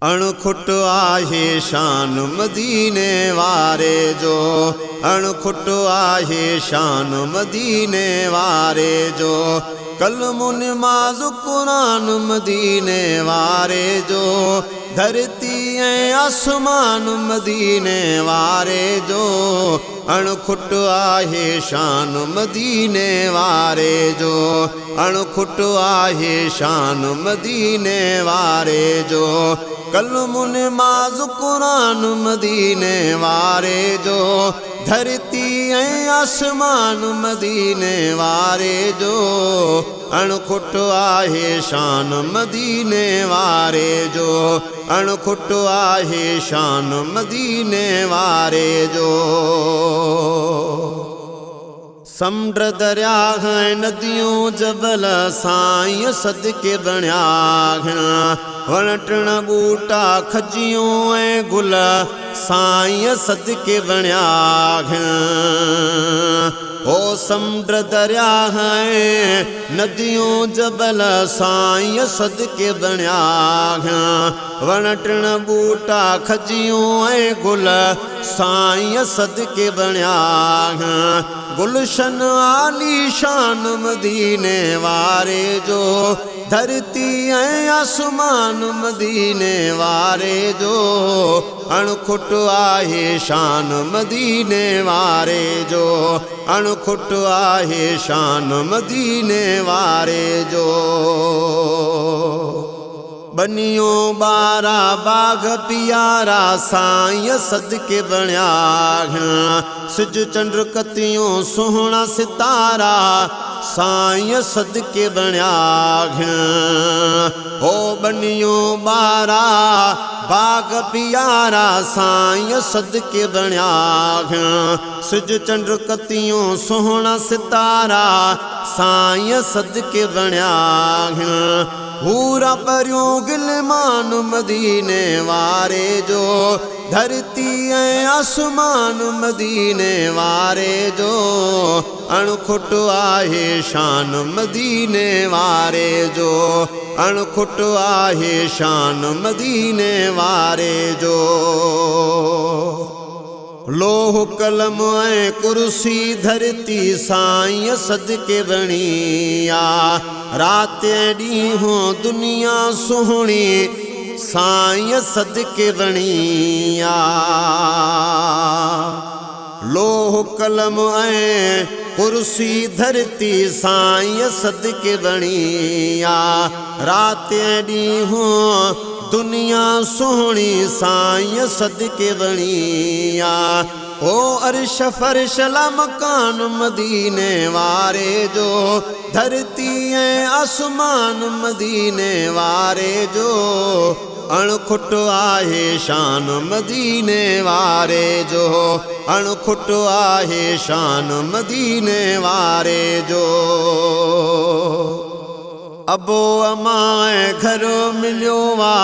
अणखुट आहे शान मदीने वारे जो, अणखुट आहे शान मदीने वारे जो। कलम नमाज कुरान मदीने वारे जो, धरती ऐं आसमान मदीने वारे जो। अणखुट आहे शान मदीने वारे जो, अणखुट आहे शान मदीने वारे जो। कलम नमाज कुरान मदीने वारे जो, धरती ऐं आसमान मदीने वारे जो। अणखुट आहे शान मदीने वारे जो, अणखुट आहे शान मदीने वारे जो। समुंड दरिया हैं नदियों जबल साईं सदके बणिया हैं। वण टिण बूटा खजियों ऐं गुल साईं सदके बणिया हैं। ओ समुंड दरिया हैं नदियों जबल साईं सदके बणिया हैं। वण टिण बूटा खजियों ऐं गुल साईं सदके बणिया हैं। गुलशन आली शान मदीने वारे जो, धरती ऐं आसमान मदीने वारे जो। अणखुट आहे शान मदीने वारे जो, अणखुट आहे शान मदीने वारे जो। बनियो बारा बाग पियारा साईं सदके बणिया हैं। सिज चंड कतियों सुहणा सितारा साईं सदके बणिया हैं। ओ बनियो बारा बाग पियारा साईं सदके बणिया हैं। सिज चंड कतियों सुहणा सितारा साईं सदके बणिया हैं। पूरा परियों गिलमान मदीने वारे जो, धरती ऐं आसमान मदीने वारे जो। अणखुट आहे शान मदीने वारे जो, अणखुट आहे शान मदीने वारे जो। लोह कलम ऐं कुर्सी धरती साईं सदके बणिया। रात ऐं ॾींहों दुनिया सुहिणी साईं सदके बणिया। लोह कलम ऐं कुर्सी धरती साईं सदके बणिया। रात ऐं ॾींहों दुनिया सुहिणी साईं सदके बणिया। ओ अर्श फर्श ला मकान मदीने वारे जो, धरती ऐं आसमान मदीने वारे जो। अणखुट आहे शान मदीने वारे जो, अणखुट आहे शान मदीने वारे जो। अबो अमां घर मिलियो वा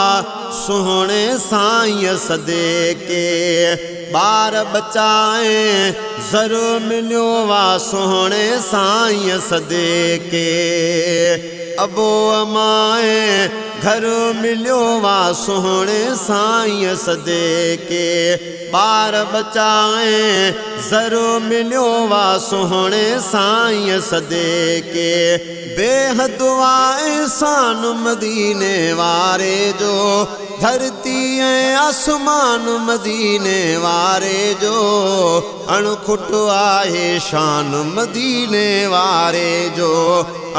सुहिणे साईं सदके। ॿार बचाए ज़र मिलियो वा सुहिणे साईं सदके। अबो अमां घर मिलियो वा सुहिणे साईं सदके। ॿार बचाए ज़र मिलियो वा सुहिणे साईं सदके। बेहद एहसान मदीने वारे जो, धरती ऐं आसमान मदीने वारे जो। अणखुट आहे शान मदीने वारे जो,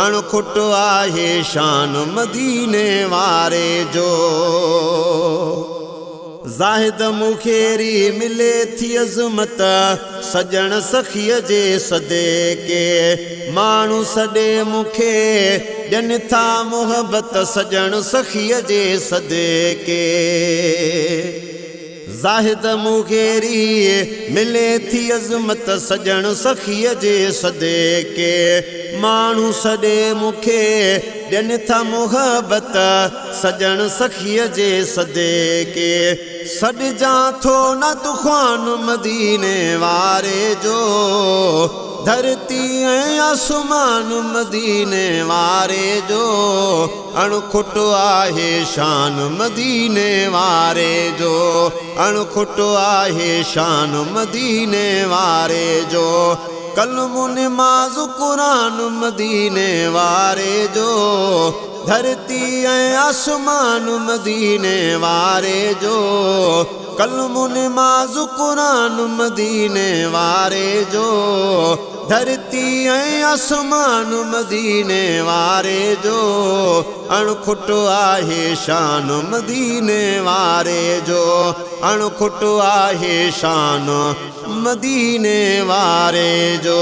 अणखुट आहे शान मदीने वारे जो। ज़ाहिद मुखेरी मिले थी अज़मत सजण सखीअ जे सदके। माण्हू सॾे मूंखे ॾियनि था मुहबत सजण सखीअ जे सदके। ज़ाहिद मुखेरी मिले थी अज़मत सजण सखीअ जे सदके। माण्हू सॾे मूंखे ॾियनि था मुहबत सजण सखीअ जे सदके। सॾिजां थो न दुख़ान मदीने वारे जो, धरती ऐं आसमान मदीने वारे जो अणखुट आहे शान मदीने वारे जो अणखुट आहे शान मदीने वारे जो कलमु निमाज़ कुरान मदीने वारे जो धरती ऐं आसमान मदीने वारे जो कलमु निमाज़ कुरान मदीने वारे जो धरती ऐं आसमान मदीने वारे जो अणखुट आहे शान मदीने वारे जो अणखुट आहे शान मदीने वारे जो।